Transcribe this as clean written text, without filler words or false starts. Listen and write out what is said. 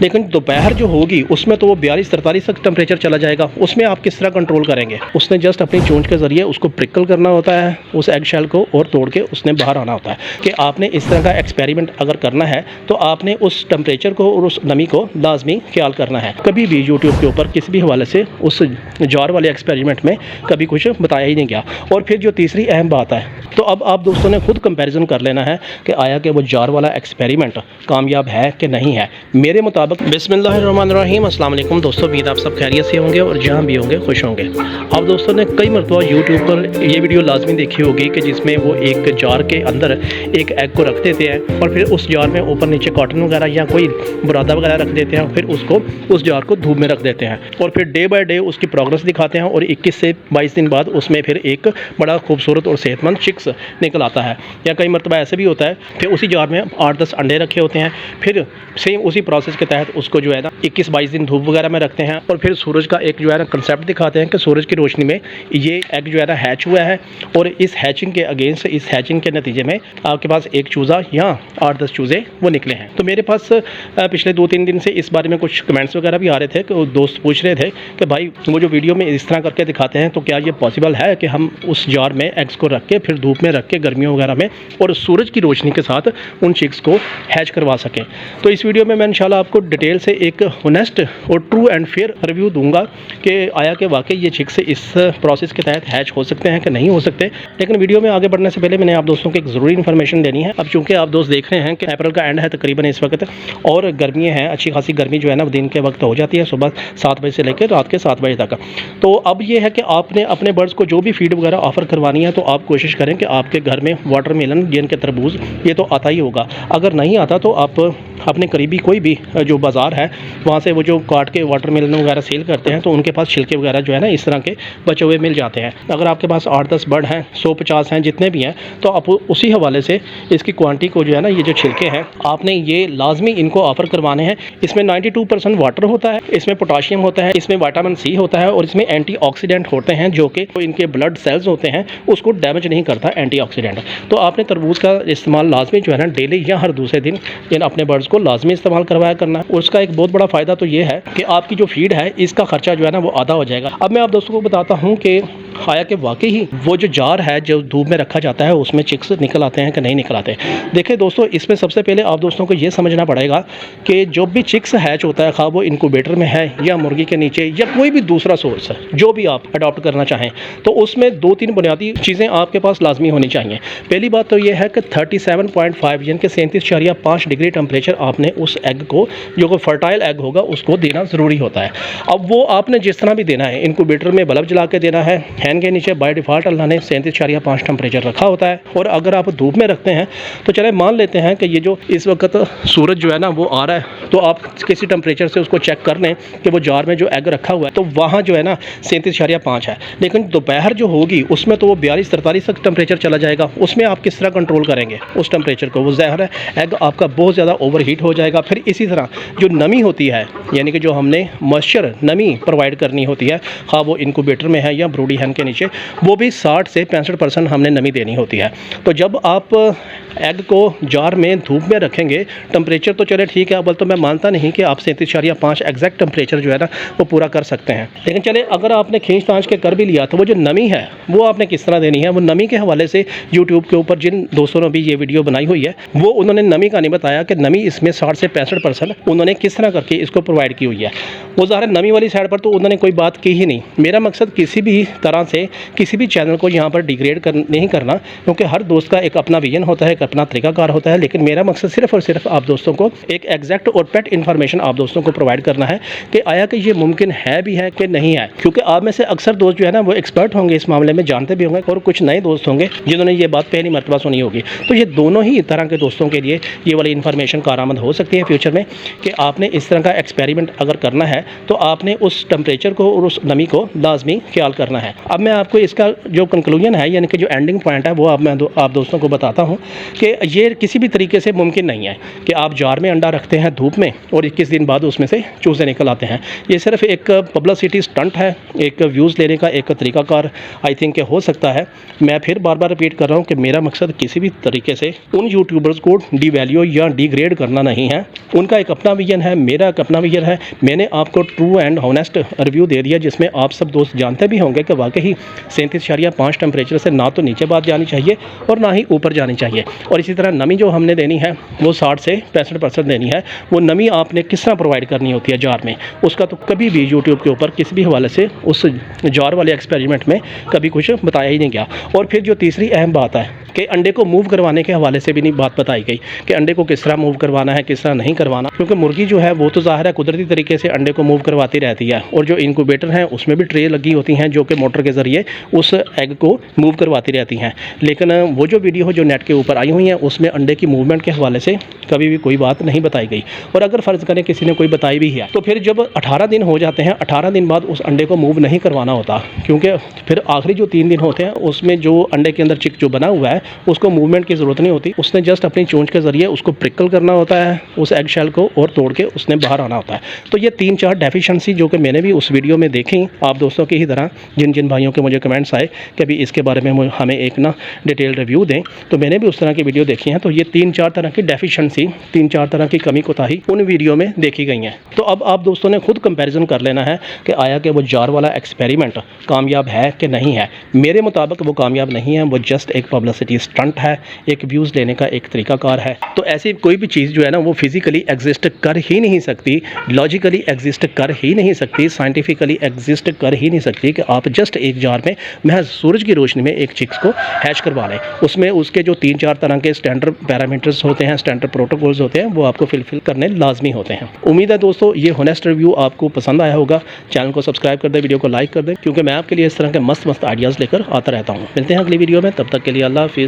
लेकिन दोपहर जो होगी उसमें तो वो 42-43 तक टेम्परेचर चला जाएगा। उसमें आप किस तरह कंट्रोल करेंगे? उसने जस्ट अपनी चोंच के ज़रिए उसको प्रिकल करना होता है, उस एग शेल को, और तोड़ के उसने बाहर आना होता है। कि आपने इस तरह का एक्सपेरिमेंट अगर करना है तो आपने उस टेम्परेचर को और उस नमी को लाजमी ख्याल करना है। कभी भी यूट्यूब के ऊपर किसी भी हवाले से उस जार वाले एक्सपेरिमेंट में कभी कुछ बताया ही नहीं गया। और फिर जो तीसरी अहम बात है, तो अब आप दोस्तों ने खुद कंपैरिजन कर लेना है कि आया कि वो जार वाला एक्सपेरिमेंट कामयाब है कि नहीं है। मेरे मुताबिक बिस्मिल्लाहिर्रहमानिर्रहीम, अस्सलाम वालेकुम दोस्तों, उम्मीद आप सब खैरियत से होंगे और जहाँ भी होंगे खुश होंगे। आप दोस्तों ने कई मरतबा यूट्यूब पर ये वीडियो लाजमी देखी होगी कि जिसमें वो एक जार के अंदर एक एग को रख देते हैं और फिर उस जार में ऊपर नीचे कॉटन वगैरह या कोई बुरादा वगैरह रख देते हैं, फिर उसको उस जार को धूप में रख देते हैं और फिर डे बाय डे उसकी प्रोग्रेस दिखाते हैं और 21 से 22 दिन बाद उसमें फिर एक बड़ा खूबसूरत और सेहतमंद चिक्स निकल आता है। या कई मरतबा ऐसे भी होता है कि उसी जार में 8-10 अंडे रखे होते हैं, फिर सेम उसी प्रोसेस के तहत उसको जो है ना 21-22 दिन धूप वगैरह में रखते हैं और फिर सूरज का एक जो है ना कंसेप्ट दिखाते हैं कि सूरज की रोशनी में ये एग जो है ना हैच हुआ है और इस हैचिंग के अगेंस्ट, इस हैचिंग के नतीजे में आपके पास एक चूज़ा या 8-10 चूज़े वो निकले हैं। तो मेरे पास पिछले 2-3 दिन से इस बारे में कुछ कमेंट्स वगैरह भी आ रहे थे कि दोस्त पूछ रहे थे कि भाई वो जो वीडियो में इस तरह करके दिखाते हैं तो क्या ये पॉसिबल है कि हम उस जार में एग्स को रख के फिर धूप में रख के गर्मियों वगैरह में और सूरज की रोशनी के साथ उन चिक्स को हैच करवा सकें। तो इस वीडियो में मैं इंशाल्लाह आपको डिटेल से एक ऑनेस्ट और ट्रू एंड फेयर रिव्यू दूंगा कि आया कि वाकई ये चिक्स इस प्रोसेस के तहत हैच हो सकते हैं कि नहीं हो सकते। लेकिन वीडियो में आगे बढ़ने से पहले मैंने आप दोस्तों को एक ज़रूरी इन्फॉर्मेशन देनी है। अब चूँकि आप दोस्त देख रहे हैं कि अप्रैल का एंड है तकरीबन इस वक्त और गर्मियाँ हैं, अच्छी खासी गर्मी जो है ना दिन के वक्त हो जाती है, सुबह 7 बजे से लेकर रात के 7 बजे तक। तो अब ये है कि आपने अपने बर्ड्स को जो भी फीड वगैरह ऑफ़र करवानी है तो आप कोशिश करें कि आपके घर में वाटरमेलन यानी कि तरबूज ये तो आता ही होगा। अगर नहीं आता तो आप अपने करीबी कोई भी जो बाज़ार है वहाँ से वो जो काट के वाटरमेलन वगैरह सेल करते हैं तो उनके पास छिलके वगैरह जो है ना इस तरह के बचे हुए मिल जाते हैं। अगर आपके पास 8-10 बर्ड हैं, 150 हैं, जितने भी हैं, तो आप उसी हवाले से इसकी क्वांटिटी को जो है ना ये जो छिलके हैं आपने ये लाजमी इनको ऑफ़र करवाने हैं। इसमें 92% वाटर होता है, इसमें पोटाशियम होता है, इसमें विटामिन सी होता है और इसमें एंटीऑक्सीडेंट होते हैं जो कि इनके ब्लड सेल्स होते हैं उसको डैमेज नहीं करता एंटीऑक्सीडेंट। तो आपने तरबूज का इस्तेमाल लाजमी जो है ना डेली या हर दूसरे दिन इन अपने बर्ड्स को लाजमी इस्तेमाल करवाया करना है। उसका एक बहुत बड़ा फ़ायदा तो ये है कि आपकी जो फीड है इसका खर्चा जो है ना वो आधा हो जाएगा। अब मैं आप दोस्तों को बताता हूँ कि आया कि वाकई ही वो जो जार है जो धूप में रखा जाता है उसमें चिक्स निकल आते हैं कि नहीं निकल आते। देखिए दोस्तों, इसमें सबसे पहले आप दोस्तों को ये समझना पड़ेगा कि जो भी चिक्स हैच होता है, खा वो इंक्यूबेटर में है या मुर्गी के नीचे या कोई भी दूसरा सोर्स है जो भी आप अडॉप्ट करना चाहें, तो उसमें 2-3 बुनियादी चीज़ें आपके पास लाजमी होनी चाहिए। पहली बात तो ये है कि 37.5 यानी कि 37.5 डिग्री टेम्परेचर आपने उस एग को, जो फर्टाइल एग होगा, उसको देना ज़रूरी होता है। अब वो आपने जिस तरह भी देना है, इंक्यूबेटर में बल्ब जला के देना है, फैन के नीचे बाय डिफ़ॉल्ट अल्लाह ने 37.5 टेम्परेचर रखा होता है। और अगर आप धूप में रखते हैं तो चले मान लेते हैं कि ये जो इस वक्त सूरज जो है ना वो आ रहा है, तो आप किसी टेम्परेचर से उसको चेक कर लें कि वो जार में जो एग रखा हुआ है तो वहाँ जो है ना 37.5 है। लेकिन दोपहर जो होगी उसमें तो वो 42-43 तक टेम्परेचर चला जाएगा। उसमें आप किस तरह कंट्रोल करेंगे उस टेम्परेचर को? वो ज़ाहिर है एग आपका बहुत ज़्यादा ओवर हीट हो जाएगा। फिर इसी तरह जो नमी होती है, यानी कि जो हमने मॉइस्चर नमी प्रोवाइड करनी होती है, हाँ वो इंक्यूबेटर में है या ब्रूडी हैन के नीचे, वो भी 60 से 65% हमने नमी देनी होती है। तो जब आप एग को जार में धूप में रखेंगे, टेम्परेचर तो चले ठीक है, अब तो मैं मानता नहीं कि आप 37.5 एग्जैक्ट टेम्परेचर जो है ना वो पूरा कर सकते हैं। लेकिन चले अगर आपने खींच तांच के कर भी लिया तो वो जो नमी है वो आपने किस तरह देनी है? वो नमी के हवाले से यूट्यूब के ऊपर जिन दोस्तों ने भी ये वीडियो बनाई हुई है वो उन्होंने नमी का नहीं बताया कि नमी इसमें 60 से 65% उन्होंने किस तरह करके इसको प्रोवाइड की हुई है। वो ज़ाहिर नमी वाली साइड पर तो उन्होंने कोई बात की ही नहीं। मेरा मकसद किसी भी तरह से किसी भी चैनल को यहाँ पर डिग्रेड नहीं करना, क्योंकि हर दोस्त का एक अपना विजन होता है, एक अपना तरीकाकार होता है। लेकिन मेरा मकसद सिर्फ और सिर्फ आप दोस्तों को एक एग्जैक्ट और पेट इन्फॉर्मेशन आप दोस्तों को प्रोवाइड करना है कि आया कि ये मुमकिन है भी है कि नहीं है। क्योंकि आप में से अक्सर दोस्त जो है ना वो एक्सपर्ट होंगे इस मामले में, जानते भी होंगे, और कुछ नए दोस्त होंगे जिन्होंने ये बात पहली मरतबा सुनी होगी। तो ये दोनों ही तरह के दोस्तों के लिए ये वाली इन्फॉर्मेशन कारआमद हो सकती है फ्यूचर में कि आपने इस तरह का एक्सपेरिमेंट अगर करना है है तो आपने उस टेम्परेचर को और उस नमी को लाजमी ख्याल करना है। अब मैं आपको इसका जो कंक्लूजन है यानी कि जो एंडिंग पॉइंट है वो आप दोस्तों को बताता हूँ कि ये किसी भी तरीके से मुमकिन नहीं है कि आप जार में अंडा रखते हैं धूप में और 21 दिन बाद उसमें से चूजे निकल आते हैं। ये सिर्फ एक पब्लिसिटी स्टंट है, एक व्यूज़ लेने का एक तरीकाकार आई थिंक हो सकता है। मैं फिर बार बार रिपीट कर रहा हूँ कि मेरा मकसद किसी भी तरीके से उन यूट्यूबर्स को डिवैल्यू या डिग्रेड करना नहीं है। उनका एक अपना विजन है, मेरा एक अपना विजन है। मैंने आपको ट्रू एंड ऑनेस्ट रिव्यू दे दिया जिसमें आप सब दोस्त जानते भी होंगे कि वाकई 37.5 टेम्परेचर से ना तो नीचे बात जानी चाहिए और ना ही ऊपर जानी चाहिए। और इसी तरह नमी जो हमने देनी है वो 60 से 65% देनी है। वो नमी आपने किस तरह प्रोवाइड करनी होती है जार में, उसका तो कभी भी यूट्यूब के ऊपर किसी भी हवाले से उस जार वाले एक्सपेरिमेंट में कभी कुछ बताया ही नहीं गया। और फिर जो तीसरी अहम बात है कि अंडे को मूव करवाने के हवाले से भी नहीं बात बताई गई कि अंडे को किस तरह मूव करवाना है, किस तरह नहीं करवाना, क्योंकि मुर्गी जो है वो तो ज़ाहिर है कुदरती तरीके से अंडे को मूव करवाती रहती है। और जो इनक्यूबेटर हैं उसमें भी ट्रे लगी होती हैं जो कि मोटर के ज़रिए उस एग को मूव करवाती रहती हैं। लेकिन वो जो वीडियो जो नेट के ऊपर आई हुई हैं उसमें अंडे की मूवमेंट के हवाले से कभी भी कोई बात नहीं बताई गई। और अगर फ़र्ज़ करें किसी ने कोई बताई भी है तो फिर जब 18 दिन हो जाते हैं, 18 दिन बाद उस अंडे को मूव नहीं करवाना होता, क्योंकि फिर आखिरी जो 3 दिन होते हैं उसमें जो अंडे के अंदर चिक जो बना हुआ है उसको मूवमेंट की ज़रूरत नहीं होती। उसने जस्ट अपनी चोंच के ज़रिए उसको प्रिकल करना होता है उस एग शेल को और तोड़ के उसने बाहर आना होता है। तो ये 3-4 डेफिशिएंसी जो कि मैंने भी उस वीडियो में देखी आप दोस्तों की ही तरह, जिन जिन भाइयों के मुझे कमेंट्स आए कि अभी इसके बारे में हमें एक ना डिटेल रिव्यू दें, तो मैंने भी उस तरह की वीडियो देखी हैं। तो ये 3-4 तरह की डेफिशिएंसी, 3-4 तरह की कमी कोताही उन वीडियो में देखी गई हैं। तो अब आप दोस्तों ने खुद कंपैरिजन कर लेना है कि आया कि वो जार वाला एक्सपेरिमेंट कामयाब है कि नहीं है। मेरे मुताबिक वो कामयाब नहीं है, वो जस्ट एक पब्लिसिटी स्टंट है, एक व्यूज़ लेने का एक तरीकाकार है। तो ऐसी कोई भी चीज़ जो है ना वो फिज़िकली एग्जिस्ट कर ही नहीं सकती, लॉजिकली एग्जिस्ट कर ही नहीं सकती, साइंटिफिकली एग्जिस्ट कर ही नहीं सकती कि आप जस्ट एक जार में महज सूरज की रोशनी में एक चिक्स को हैच करवा लें। उसमें उसके जो 3-4 तरह के स्टैंडर्ड पैरामीटर्स होते हैं, स्टैंडर्ड प्रोटोकॉल्स होते हैं, वो आपको फिलफिल करने लाजमी होते हैं। उम्मीद है दोस्तों ये होनेस्ट रिव्यू आपको पसंद आया होगा। चैनल को सब्सक्राइब कर दें, वीडियो को लाइक कर दें, क्योंकि मैं आपके लिए इस तरह के मस्त आइडियाज़ लेकर आता रहता हूँ। मिलते हैं अगली वीडियो में, तब तक के लिए अल्लाह हाफ़िज़।